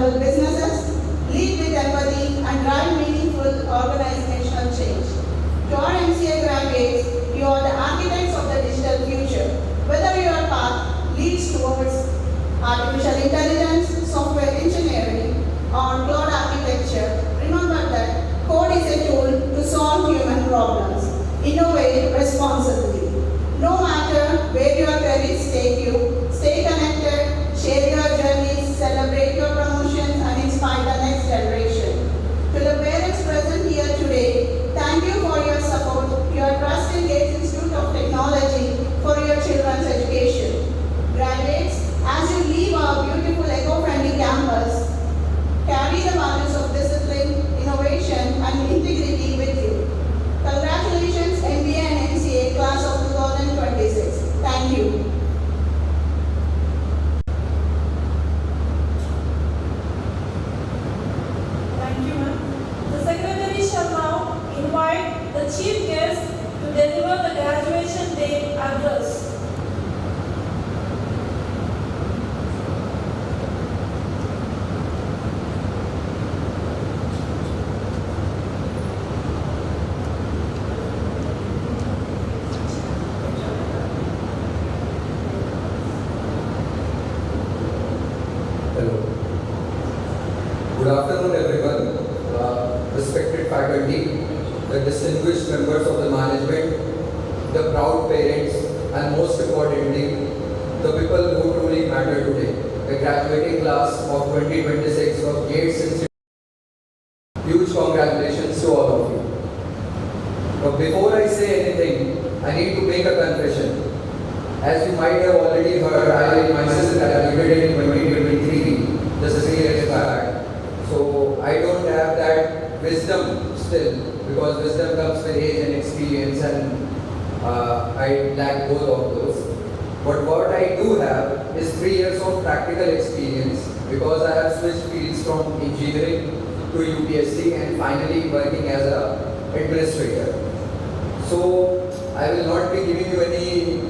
build businesses, lead with empathy, and drive meaningful organizational change. To our MCA graduates, you are the architects of the digital future. Whether your path leads towards artificial intelligence, software engineering, or cloud architecture, remember that code is a tool to solve human problems. Innovate responsibly. No matter where your careers take you, stay connected, share your journeys, celebrate your promotions, and inspire the next generation. To the parents present here today, thank you for your support, your trust in Gates Institute of Technology for your children's education. Graduates, as you leave our beautiful eco-friendly campus, carry the values of discipline, innovation, and integrity with you. Congratulations, MBA and MCA class of 2026. Thank you. Thank you, ma'am. The Secretary shall now invite the Chief Guest to deliver the graduation day address. Good afternoon, everyone. Respected faculty, the distinguished members of the management, the proud parents, and most importantly, the people who truly matter today, the graduating class of 2026 of Gates Institute. Huge congratulations to all of you. But before I say anything, I need to make a confession. As you might have already heard, I myself graduated in 2023, just 3 years back. So I don't have that wisdom still, because wisdom comes with age and experience, and I lack both of those. But what I do have is 3 years of practical experience, because I have switched fields from engineering to UPSC and finally working as an administrator. So I will not be giving you any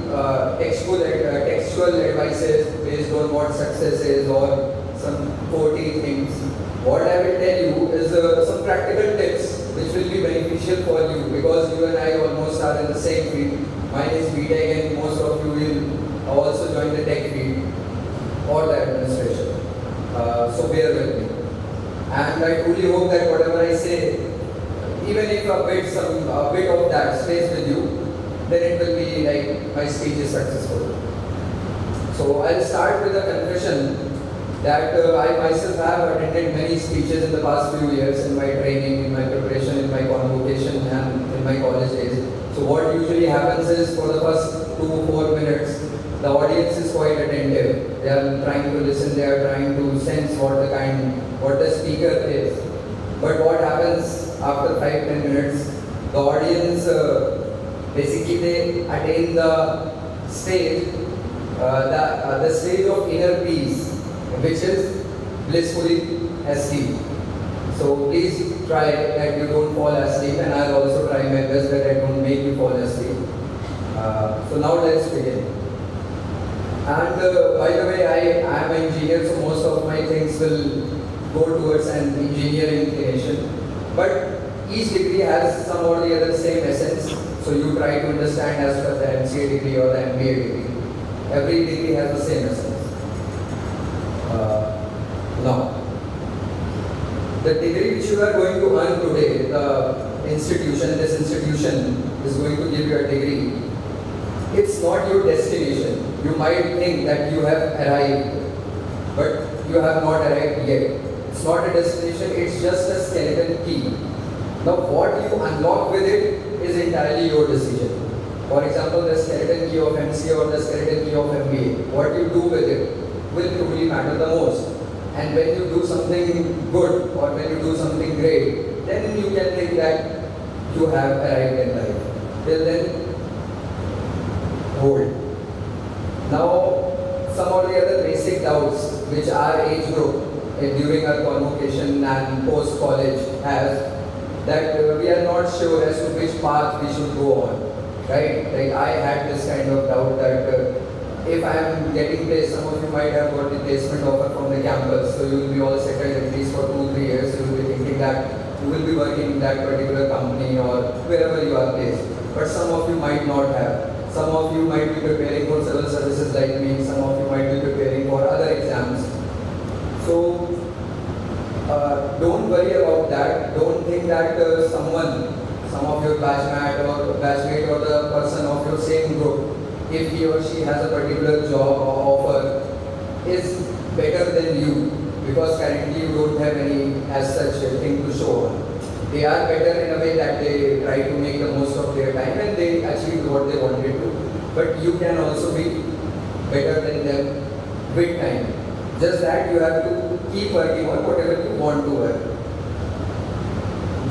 textual advices based on what success is or some 40 things. What I will tell you is some practical tips which will be beneficial for you, because you and I almost are in the same field. Mine is BTech and most of you will also join the tech field or the administration. So bear with me. And I truly hope that whatever I say, even if a bit of that stays with you, then it will be like my speech is successful. So I'll start with a confession that I myself have attended many speeches in the past few years in my training, in my preparation, in my convocation, and in my college days. So what usually happens is, for the first 2-4 minutes, the audience is quite attentive. They are trying to listen, they are trying to sense what the speaker is. But what happens after 5-10 minutes, the audience basically they attain the stage, the stage of inner peace, which is blissfully asleep. So please try that you don't fall asleep, and I'll also try my best that I don't make you fall asleep. So now let's begin. And by the way, I am an engineer, so most of my things will go towards an engineering inclination. But each degree has some or the other same essence, so you try to understand as per the MCA degree or the MBA degree. Every degree has the same essence. Now, the degree which you are going to earn today, this institution is going to give you a degree. It's not your destination. You might think that you have arrived, but you have not arrived yet. It's not a destination, it's just a skeleton key. Now what you unlock with it is entirely your decision. For example, the skeleton key of MCA or the skeleton key of MBA, what you do with it will truly matter the most. And when you do something good or when you do something great, then you can think that you have arrived in life. Till then, hold. Now, some of the other basic doubts which our age group during our convocation and post-college has, that we are not sure as to which path we should go on, right? Like I had this kind of doubt that if I am getting placed, some of you might have got the placement offer from the campus, so you will be all settled at least for 2-3 years. You will be thinking that you will be working in that particular company or wherever you are placed. But some of you might not have. Some of you might be preparing for civil services like me. Some of you might be preparing for other exams. So don't worry about that. Don't think that some of your batchmate or the person of your same group, if he or she has a particular job or offer, is better than you because currently you don't have any as such thing to show on. They are better in a way that they try to make the most of their time and they achieve what they wanted to. But you can also be better than them with time. Just that you have to keep working on whatever you want to work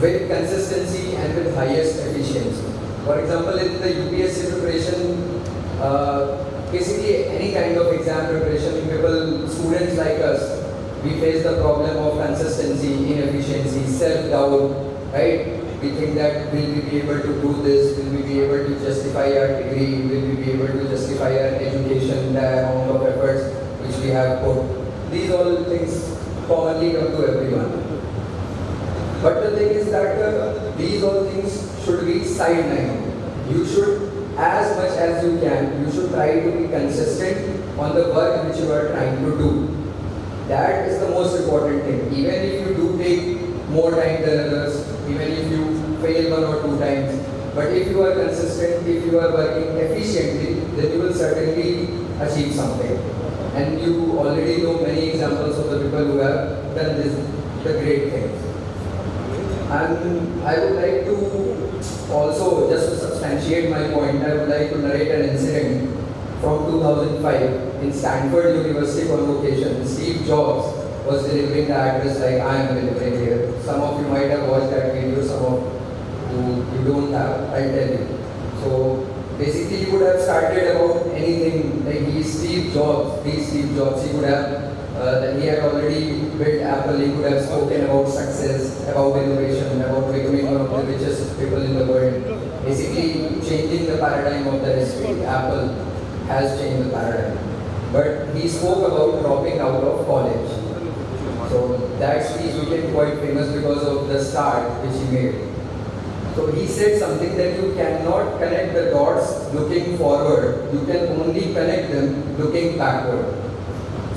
with consistency and with highest efficiency. For example, in the UPSC preparation, basically any kind of exam preparation, students like us, we face the problem of consistency, inefficiency, self-doubt, right? We think that will we be able to do this, will we be able to justify our degree, will we be able to justify our education, the amount of efforts which we have put. These all things commonly come to everyone. But the thing is that these all things should be sidelined. You should, as much as you can, you should try to be consistent on the work which you are trying to do. That is the most important thing. Even if you do take more time than others, even if you fail 1 or 2 times, but if you are consistent, if you are working efficiently, then you will certainly achieve something. And you already know many examples of the people who have done this, the great things. And I would like to also, just to substantiate my point, I would like to narrate an incident from 2005 in Stanford University Convocation. Steve Jobs was delivering the address like I am delivering here. Some of you might have watched that video, some of you don't have, I'll tell you. So basically he would have started about anything, like Steve Jobs, he could have, he had already built Apple, he could have spoken about success, about innovation, about becoming one of the richest people in the world. Basically changing the paradigm of the history. Apple has changed the paradigm. But he spoke about dropping out of college. So that speech became quite famous because of the start which he made. So he said something that you cannot connect the dots looking forward, you can only connect them looking backward.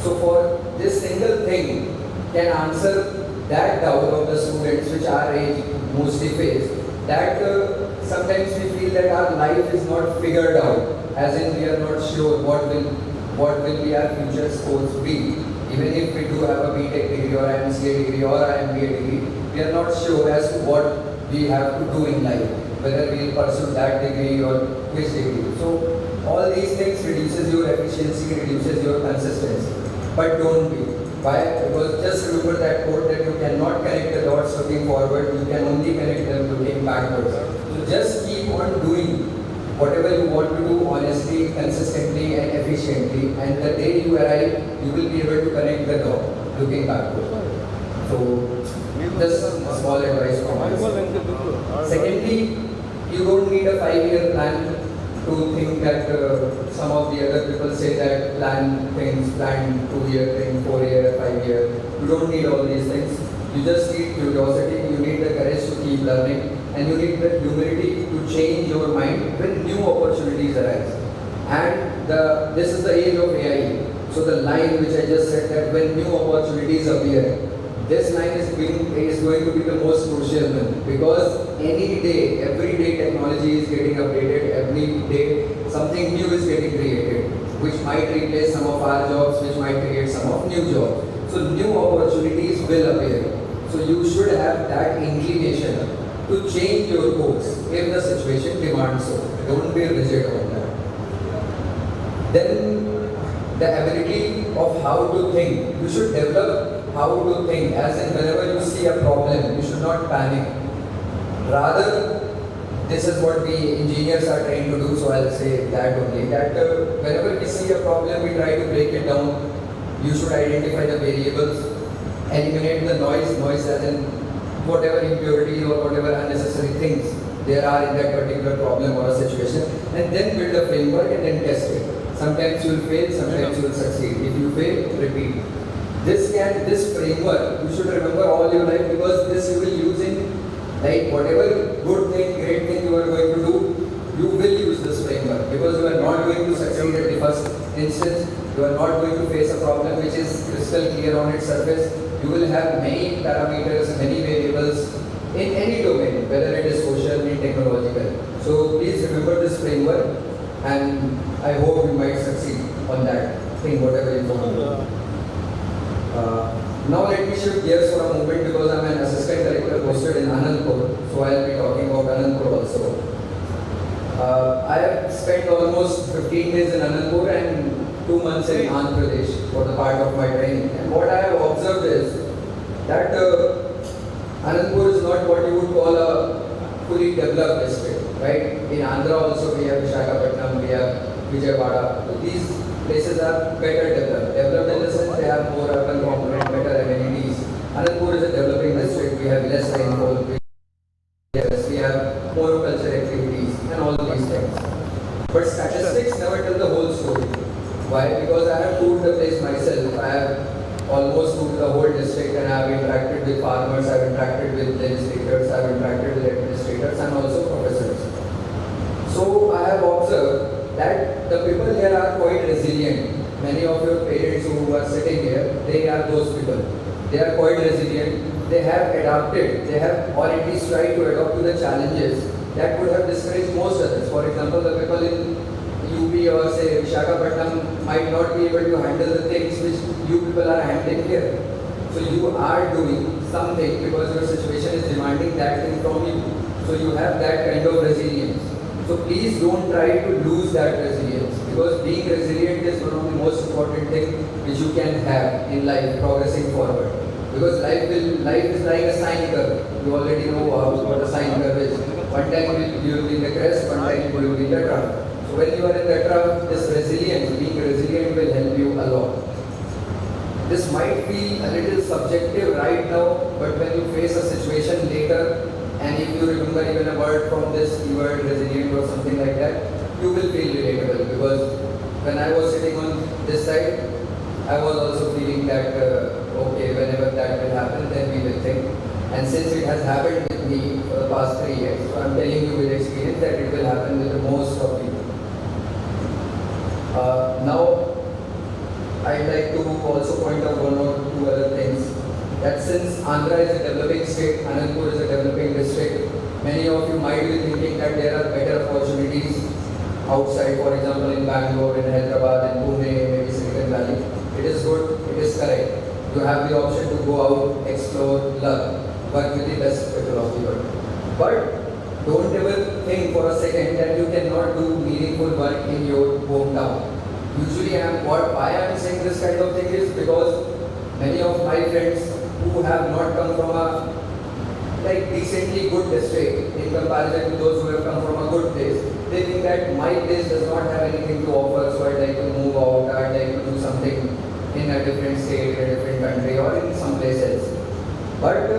So for this single thing can answer that doubt of the students which our age mostly face, that sometimes we feel that our life is not figured out, as in we are not sure what will be our future scores be. Even if we do have a BTech degree or an MCA degree or an MBA degree, we are not sure as to what we have to do in life, whether we will pursue that degree or which degree. So all these things reduces your efficiency, reduces your consistency. But don't be. Why? Because just remember that quote that you cannot connect the dots looking forward, you can only connect them looking backwards. So just keep on doing whatever you want to do honestly, consistently and efficiently, and the day you arrive, you will be able to connect the dot looking backward. So just a small advice from my side. Secondly, you don't need a 5-year plan to think that some of the other people say that plan 2-year thing, 4-year, 5-year. You don't need all these things. You just need curiosity, you need the courage to keep learning, and you need the humility to change your mind when new opportunities arise. And this is the age of AI. So the line which I just said, that when new opportunities appear, this line is going to be the most crucial one, because any day, every day technology is getting updated, every day something new is getting created, which might replace some of our jobs, which might create some of new jobs. So new opportunities will appear. So you should have that inclination to change your course if the situation demands so. Don't be rigid on that. Then the ability of how to think. You should develop how to think, as in whenever you see a problem, you should not panic. Rather, this is what we engineers are trying to do, so I'll say that only, that whenever we see a problem, we try to break it down. You should identify the variables, eliminate the noise as in whatever impurities or whatever unnecessary things there are in that particular problem or a situation, and then build a framework and then test it. Sometimes you will fail, sometimes you will succeed. If you fail, repeat. This framework, you should remember all your life, because this you will use in like whatever good thing, great thing you are going to do, you will use this framework, because you are not going to succeed at the first instance. You are not going to face a problem which is crystal clear on its surface. You will have many parameters, many variables in any domain, whether it is social or technological. So please remember this framework, and I hope you might succeed on that thing, whatever you want to do. Now let me shift gears for a moment, because I am an assistant director posted in Anandpur, so I will be talking about Anandpur also. I have spent almost 15 days in Anandpur and 2 months in Andhra Pradesh for the part of my training. And what I have observed is that Anandpur is not what you would call a fully developed district, right? In Andhra also we have Visakhapatnam, we have Vijayawada. So these places are better developed. Developed in the sense they have more urban component, better amenities. Anandpur is a developing district. We have less rainfall. We have more cultural activities and all these things. But statistics never tell the whole story. Why? Because I have toured the place myself. I have almost toured the whole district, and I have interacted with farmers, I have interacted with legislators, I have interacted with administrators and also professors. So I have observed that the people here are quite resilient. Many of your parents who are sitting here, they are those people. They are quite resilient. They have adapted. They have, or at least tried to adapt to the challenges that would have discouraged most others. For example, the people in UP or say Visakhapatnam might not be able to handle the things which you people are handling here. So you are doing something because your situation is demanding that thing from you. So you have that kind of resilience. So please don't try to lose that resilience, because being resilient is one of the most important things which you can have in life, progressing forward. Because life is like a sine curve. You already know what a sine curve is. One time you will be in the crest, one time you will be in the trough. So when you are in the trough, this resilience, being resilient will help you a lot. This might be a little subjective right now, but when you face a situation later, and if you remember even a word from this keyword, resilient or something like that, you will feel relatable. Because when I was sitting on this side, I was also feeling that, okay, whenever that will happen, then we will think. And since it has happened with me for the past 3 years, so I'm telling you with experience that it will happen with the most of people. Now, I'd like to also point out one or two other things. That since Andhra is a developing state, Anandpur is a developing district, many of you might be thinking that there are better opportunities outside, for example in Bangalore, in Hyderabad, in Pune, maybe Silicon Valley. It is good, it is correct. You have the option to go out, explore, learn, work with the best people of the world. But don't ever think for a second that you cannot do meaningful work in your hometown. Usually why I am saying this kind of thing is because many of my friends who have not come from a decently good district in comparison to those who have come from a good place, they think that my place does not have anything to offer, so I'd like to move out, I'd like to do something in a different state, in a different country or in some place else. But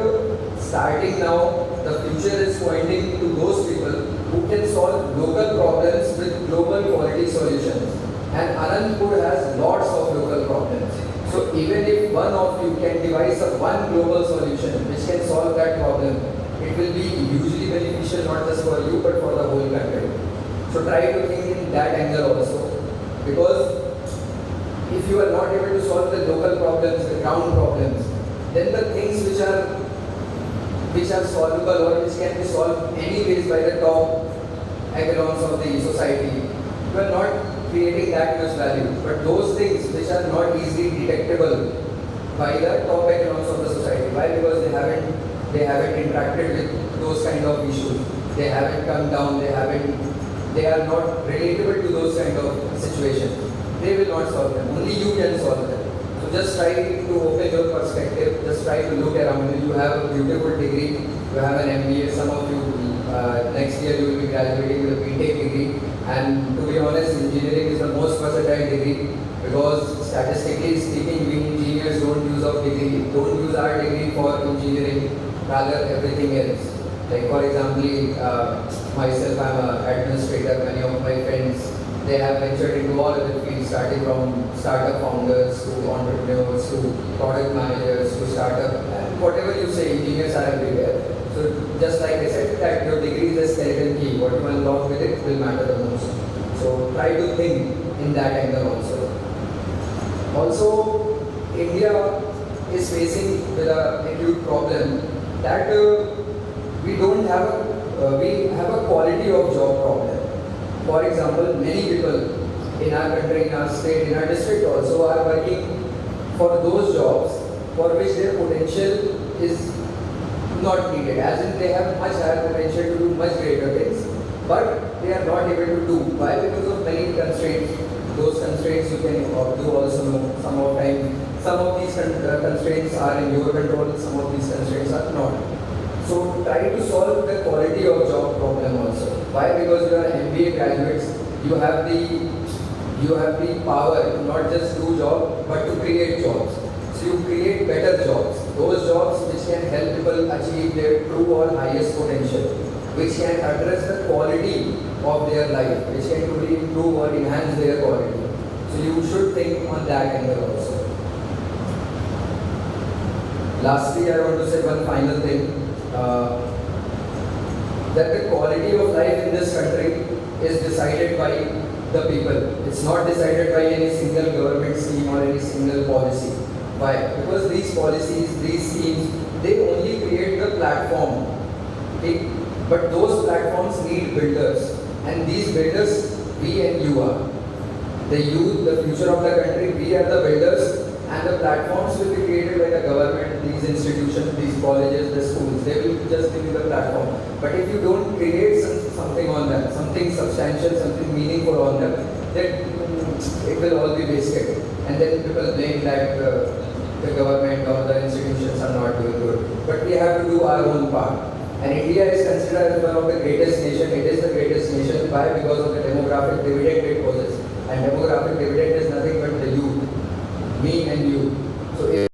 starting now, the future is pointing to those people who can solve local problems with global quality solutions. And Anandpur has lots of local problems. So even if one of you can devise one global solution which can solve that problem, it will be hugely beneficial not just for you but for the whole country. So try to think in that angle also. Because if you are not able to solve the local problems, the ground problems, then the things which are solvable or which can be solved anyways by the top echelons of the society, you are not creating that much value. But those things which are not easily detectable by the top echelons of the society. Why? Because they haven't interacted with those kind of issues. They haven't come down, they are not relatable to those kind of situations. They will not solve them. Only you can solve them. So just try to open your perspective, just try to look around you. You have a beautiful degree, you have an MBA, some of you next year you will be graduating with a BTech degree. And to be honest, engineering is the most versatile degree, because statistically speaking, we engineers don't use our degree for engineering, rather everything else. Like for example, myself, I'm an administrator, many of my friends They have ventured into all other fields, starting from startup founders to entrepreneurs to product managers to startup, and whatever you say, engineers are everywhere. So just like I said, that your degree is a skeleton key. What you unlock with it will matter the most. So try to think in that angle also. Also, India is facing with a acute problem that we don't have we have a quality of job problem. For example, many people in our country, in our state, in our district also are working for those jobs for which their potential is not needed. As in they have much higher potential to do much greater things, but they are not able to do. Why? Because of many constraints. Those constraints you can do also know some of time. Some of these constraints are in your control, some of these constraints are not. So try to solve the quality of job problem also. Why? Because you are MBA graduates, you have the power to not just do job but to create jobs. So you create better jobs. Those jobs which can help people achieve their true or highest potential, which can address the quality of their life, which can truly improve or enhance their quality. So you should think on that angle also. Lastly, I want to say one final thing. That the quality of life in this country is decided by the people. It's not decided by any single government scheme or any single policy. Why? Because these policies, these schemes, they only create the platform. Okay? But those platforms need builders. And these builders, we and you are. The youth, the future of the country, we are the builders. And the platforms will be created by the government, these institutions, these colleges, the schools. They will just give you the platform. But if you don't create something on them, something substantial, something meaningful on them, then it will all be wasted. And then people blame that the government or the institutions are not doing good. But we have to do our own part. And India is considered as one of the greatest nations. It is the greatest nation. Why? Because of the demographic dividend it possesses. And demographic dividend is nothing but the youth. Me and you. So if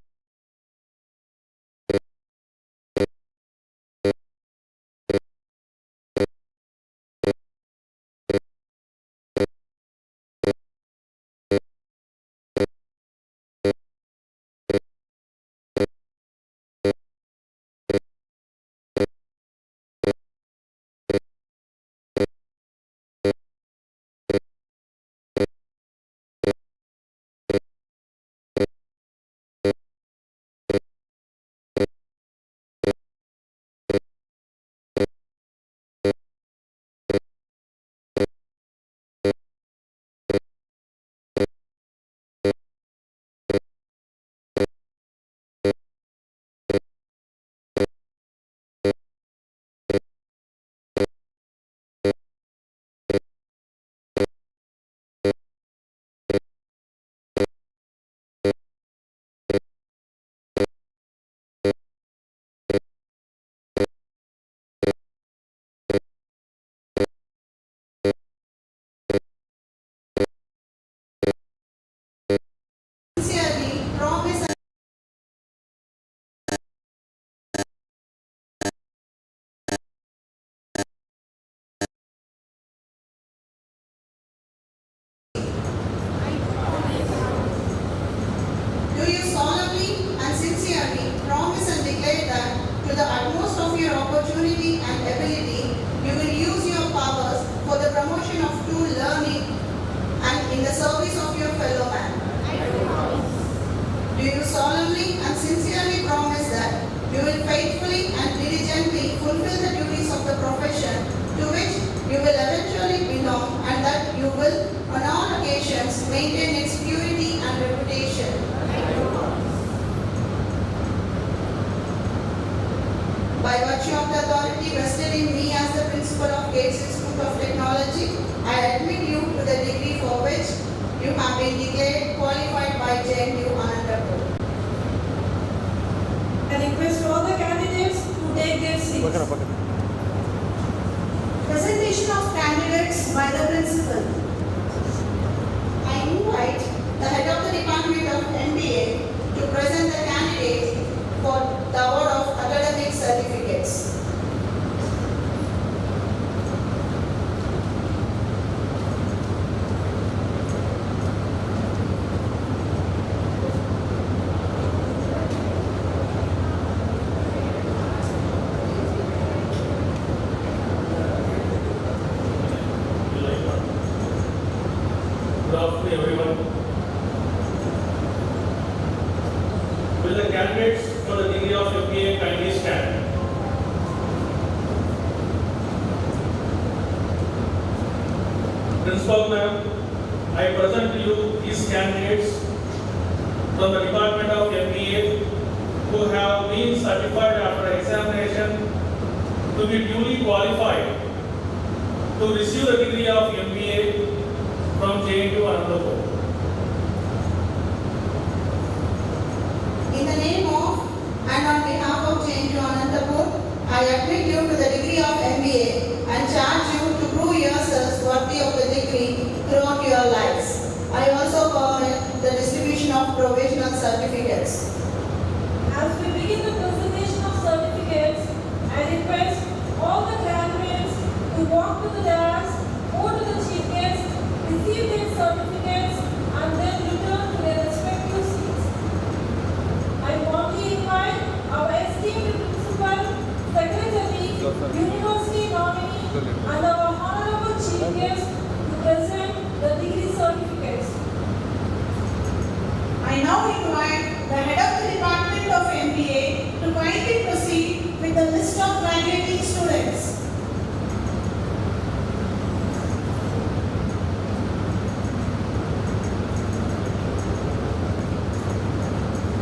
Sincerely promise Do you solemnly and sincerely promise and declare that to the utmost of your opportunity and ability, you will use your powers for the promotion of true learning and in the service of your fellow man? Do you solemnly and sincerely promise that you will faithfully and diligently fulfill the duties of the profession to which you will eventually belong, and that you will on all occasions maintain its purity and reputation? By virtue of the authority vested in me as the principal of Gates Institute of Technology, I admit you to the degree for which you have been declared qualified by JNU Anantapur. I request all the candidates to take their seats. Presentation of candidates by the principal. I invite the head of the Department of MBA to present the candidates for the award of academic certificates. to everyone. Will the candidates for the degree of MBA kindly stand? Principal Ma'am, I present to you these candidates from the Department of MBA who have been certified after examination to be duly qualified to receive the degree of MBA from JNU Anandapur. In the name of and on behalf of JNU Anandapur, I admit you to the degree of MBA and charge you to prove yourselves worthy of the degree throughout your lives. I also permit the distribution of provisional certificates. As we begin the presentation of certificates, I request all the candidates to walk to the dais, go to the chief guest, receive their certificates, and then return to their respective seats. I warmly invite our esteemed principal, secretary, university nominee, and our honorable chief guest to present the degree certificates. I now invite the head of the Department of MBA to kindly proceed with the list of graduating students.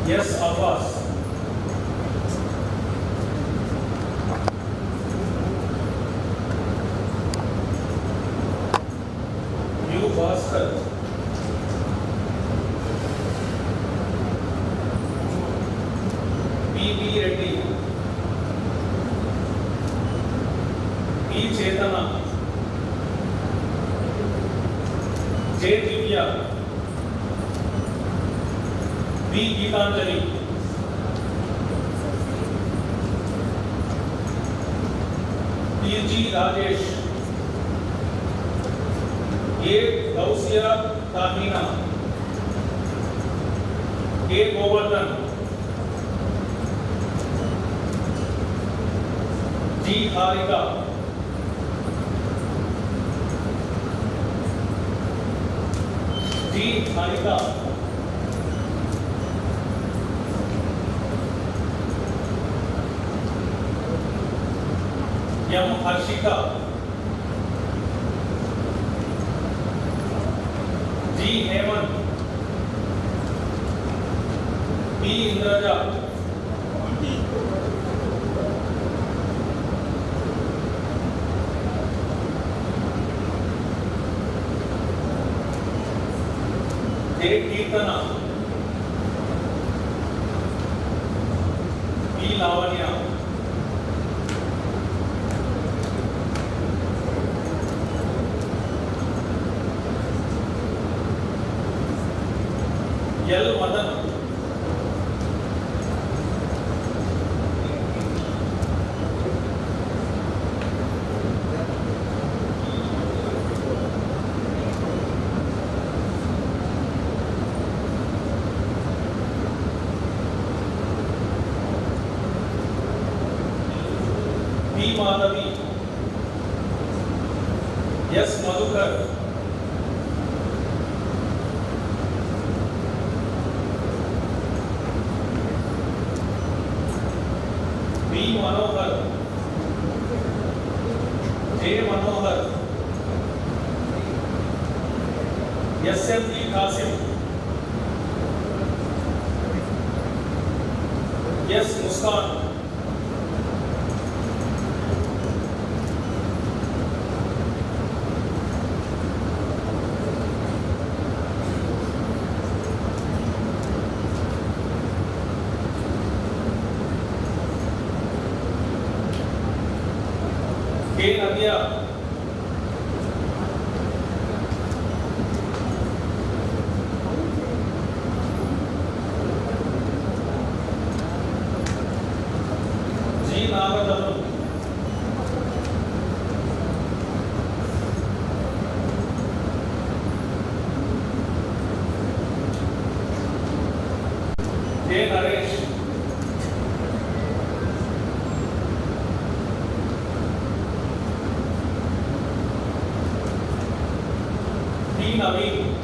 Yes, Abbas. U. Bhaskar. B. Reddy. E. Chetana. J. Divya. B. Geetanjali. D. G. Rajesh. A. Gausia Tahina. A. Govardhan. G. Harika. G. Harika. M. Harshika. G. Hemant. B. Indraja. A. Kirtana. B. Lavanya. L. Madan. B. Madhavi. S. Madhukar. B. Manohar. J. Manohar. S. M. P. Qasim. S. Muskan. K. Nadia. G. Nagadanu. J. Naresh. B. Naveen.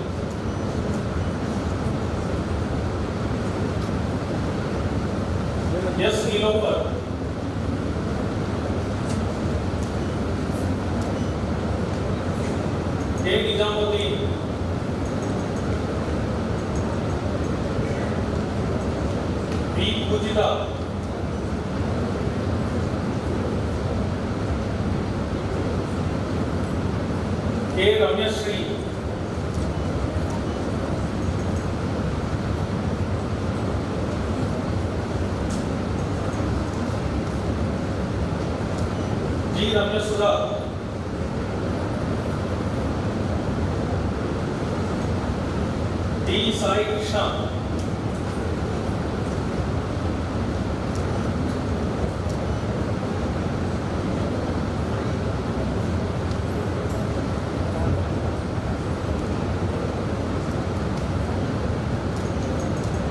A. Nizamuddin, B. Pujita, A. Ramyasri, G. Ramyasudha, D. Sai Krishna,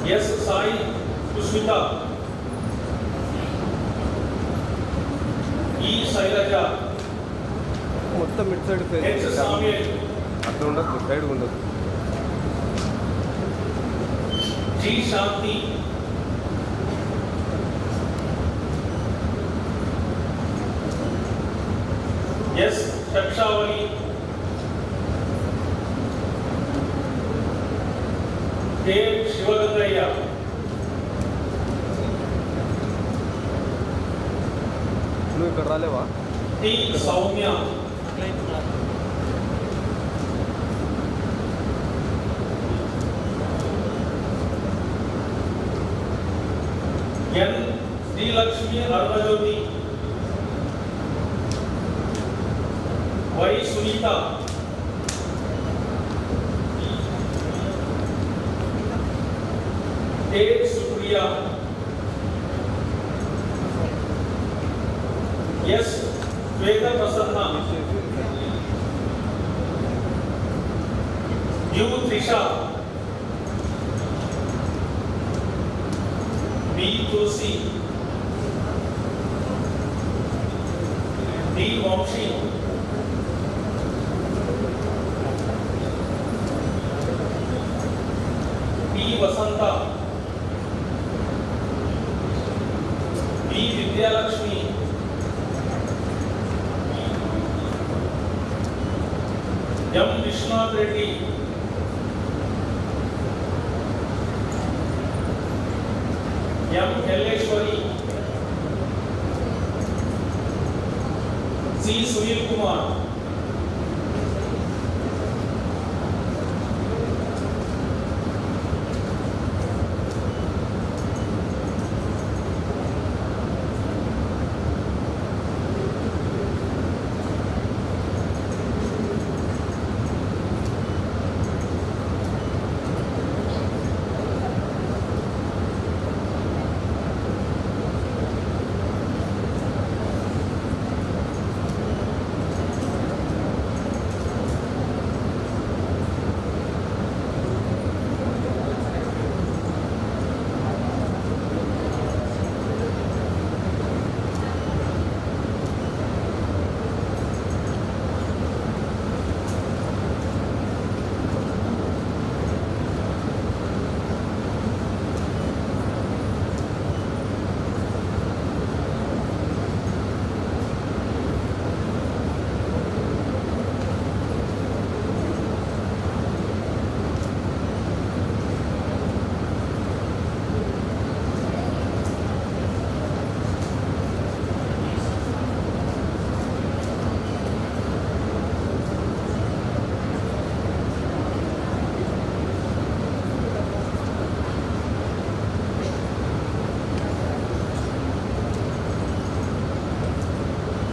S. Sai Kusmita, E. Shailaja, మొత్తం mid side H. Samuel, అట్లా ఉండదు side ఉండదు G. Shanti, S. Shakshavali, A. Shivagangaya, నువ్వు ఇక్కడ రాలేవా T. Saumya, N. Sri Lakshmi Arunajyoti, Y. Sunita, A. Supriya, S. Veda Prasanna, U. Trisha, B. Tulsi, D. Vamshi, E. Vasanta, B. Vidyalakshmi, M. Vishnath Reddy, M. Yelleshwari, C. Sunil Kumar,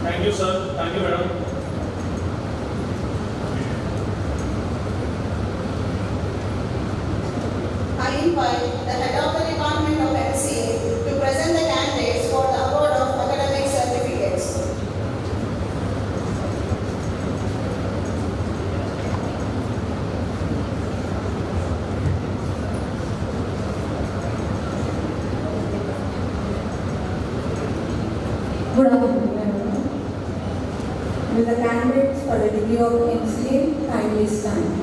Thank you, sir. Thank you, madam. I invite the head of the Department of MCA to present the candidates for the award of academic certificates. Good afternoon, everyone. Will the candidates for the degree of MCA kindly stand?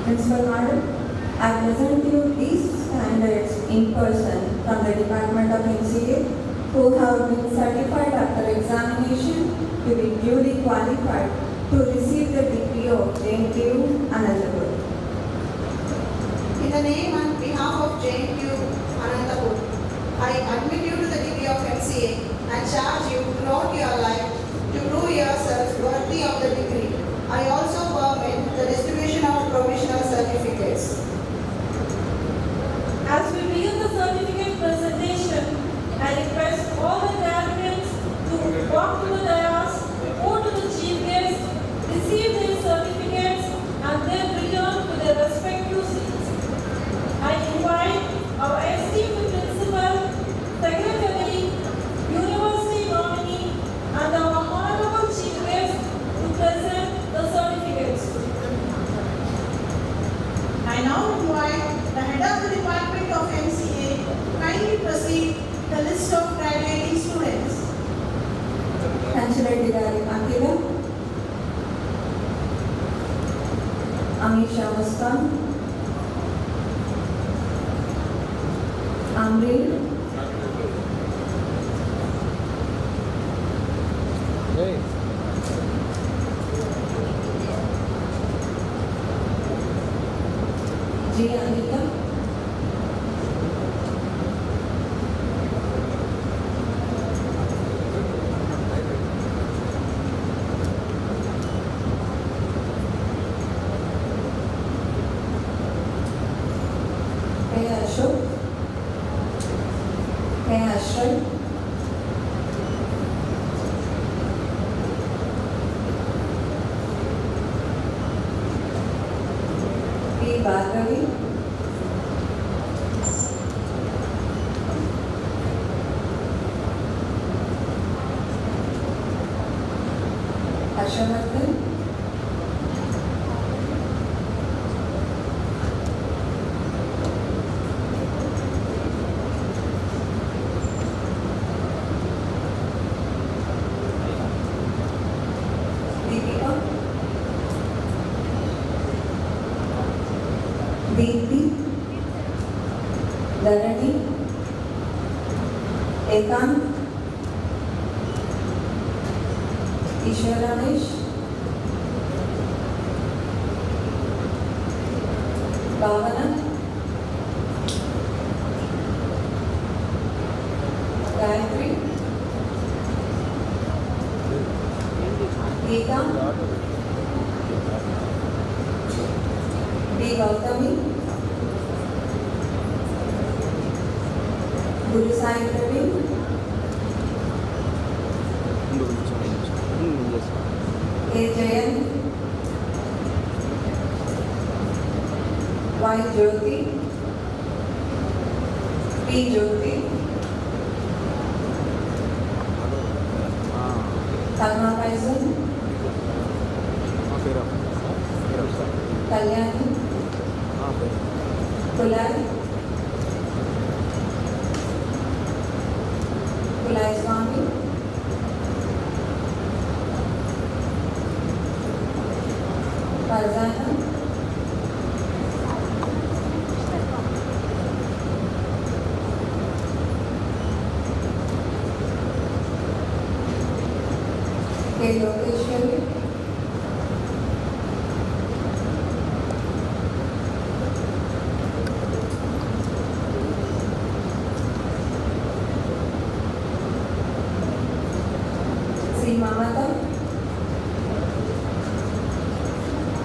Principal Madam, I present you these candidates in person from the Department of MCA who have been certified after examination to be duly qualified to receive the degree of JNTU Anantapur. In the name and behalf of JNTU Anantapur, I admit you to the degree of MCA and charge you throughout your life to prove yourselves worthy of the degree. I also permit the distribution of provisional certificates. As we begin the certificate presentation, I request all the graduates to walk to the dais, go to the chief guest, receive their certificates, and then return to their respective seats. I invite our esteemed principal, secretary, university nominee, and our honorable chief guest to present the certificates. I now invite the head of the Department of MCA to kindly proceed the list of graduating students. Kanchireddy Gari Akila, Amisha Muskan, Amreen, Hey. G. Anita, K. Ashok, K. Ashray, P. Bhargavi, Hashavardhan, Deepika, Deepti, Dharani, Ekant, Ishwar Ramesh, Bhavana, Gayatri, Geeta, B. Gautami, Guru Sai Praveen, A. Jayant, Y. Jyoti, P. Jyoti, Tagma Faisal, Kalyani, Kulai, Kulai Swami, Farzana, K. Lokeshwari, C. Mamata,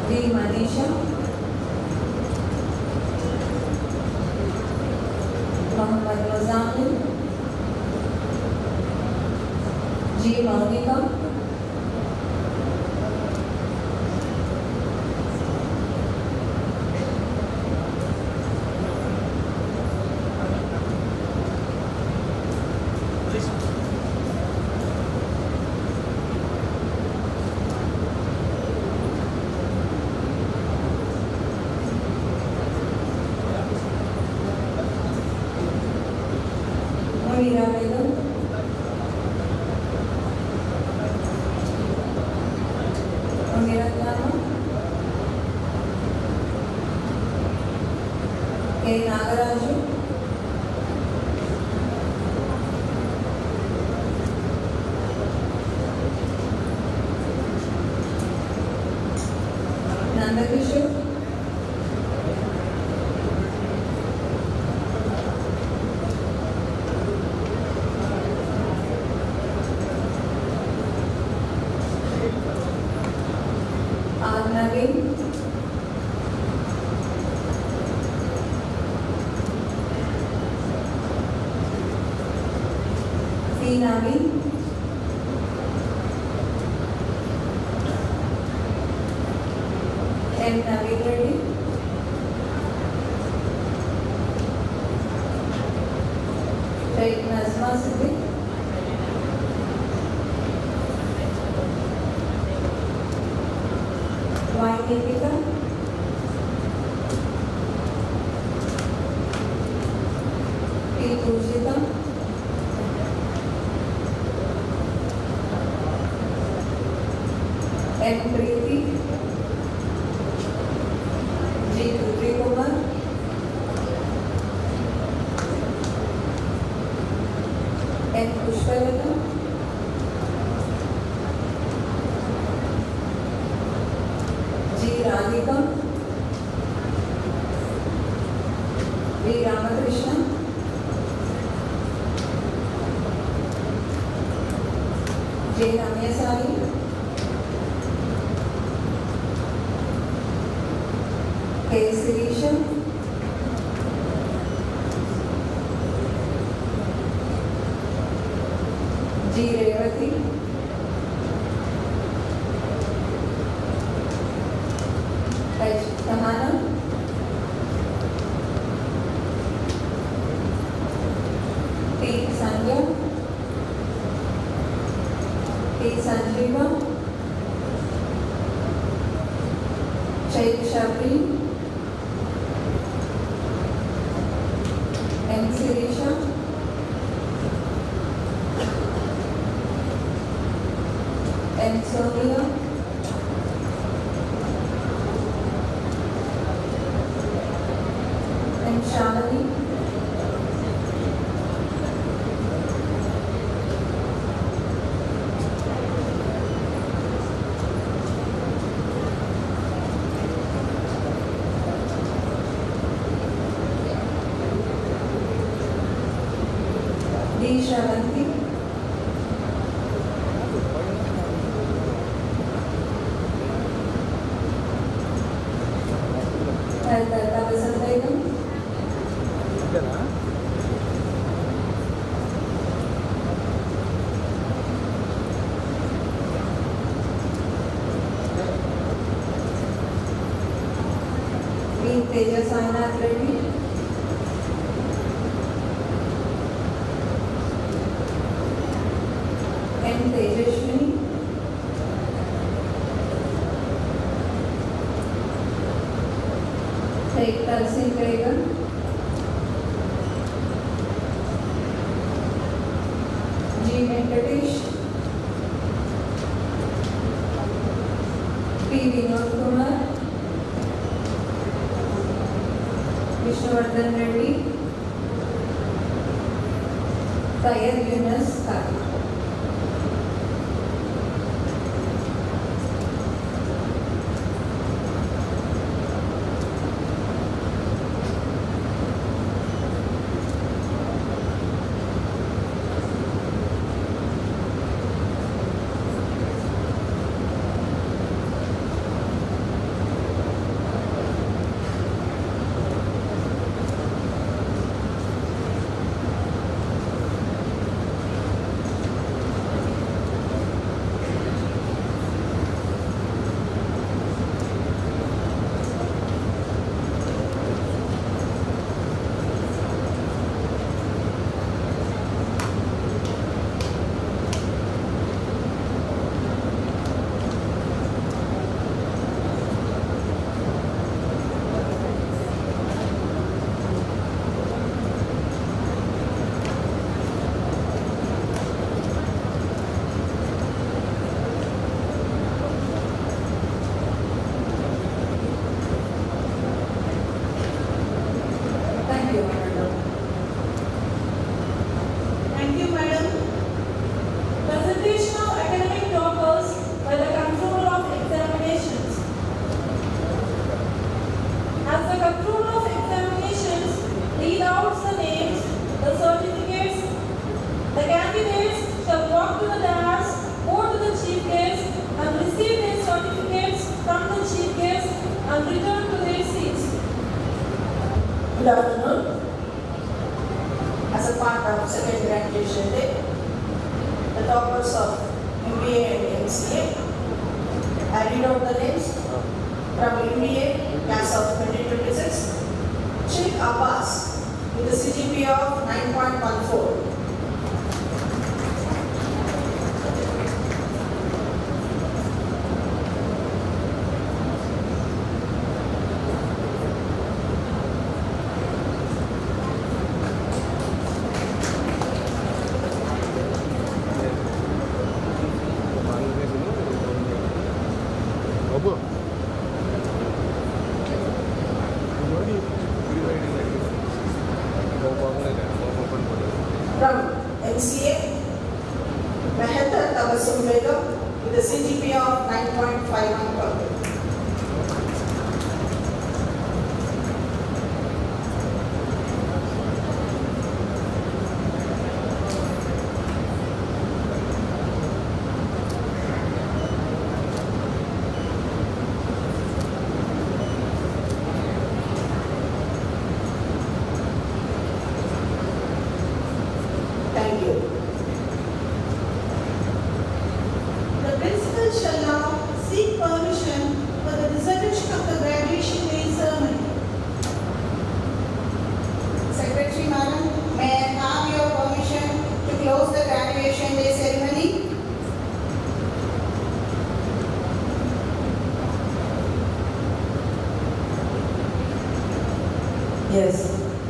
D. Manisha, Muhammad Muzamil, G. Maunika, Meera Begum, Amiratnama, K. Nagaraju, Nandakishore, R. Naveen, C. Naveen, M. Naveen Reddy, Sheikh Nazma Siddiq, Y. Deepika, P. Pujita, M. Preeti, G. Putri Kumar, N. Pushpalata, G. Radhika, V. Ramakrishna, J. Ramyasari, K. Sirisha, G. Revati, H. Tahana, T. Sandhya, T. Sanjeeva, Sheikh Shabri, M. Sirisha, M. Sonia, M. Shamali, D. Shravanti, L. Talta Basant Begum, ఇదేనా V. Teja Sainath Reddy, M. Tejashwini, Sheikh Talsin Begum, G. Venkatesh, P. Vinod Kumar, Vishnuvardhan Reddy, Syed Yunus Khan. Good afternoon. As a part of second graduation day, the toppers of MBA and MCA, I read out the names from MBA, class of 2026, Sheikh Abbas with a CGPA of 9.14. Babu. From MCA, Meher Tabassum Begum with a CGPA of 9.51. Thank you. The principal shall now seek permission for the dissolution of the graduation day ceremony. Secretary Madam, may I have your permission to close the graduation day ceremony? Yes,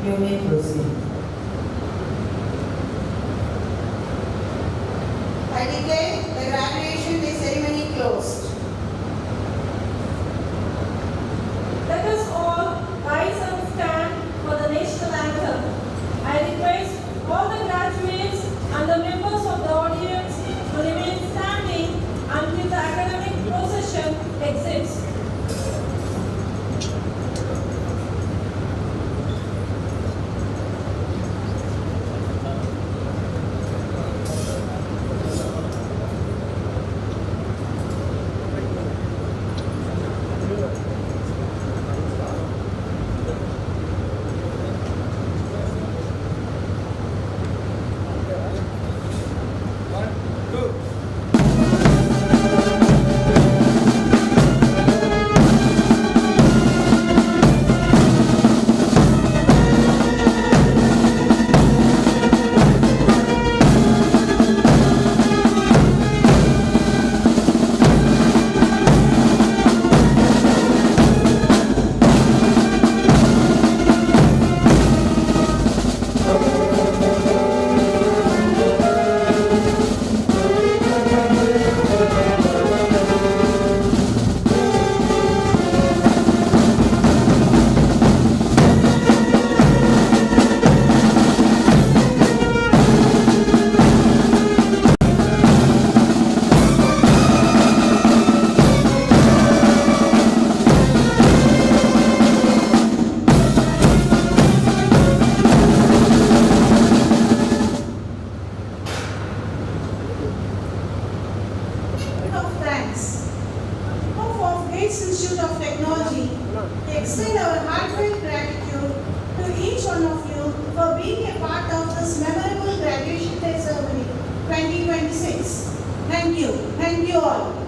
you may proceed. I declare the graduation day ceremony closed. Let us all rise and stand for the national anthem. I request all the graduates and the members of the audience to remain standing until the academic procession exits. Of thanks. Of Gates Institute of Technology, we extend our heartfelt gratitude to each one of you for being a part of this memorable graduation day ceremony 2026. Thank you. Thank you all.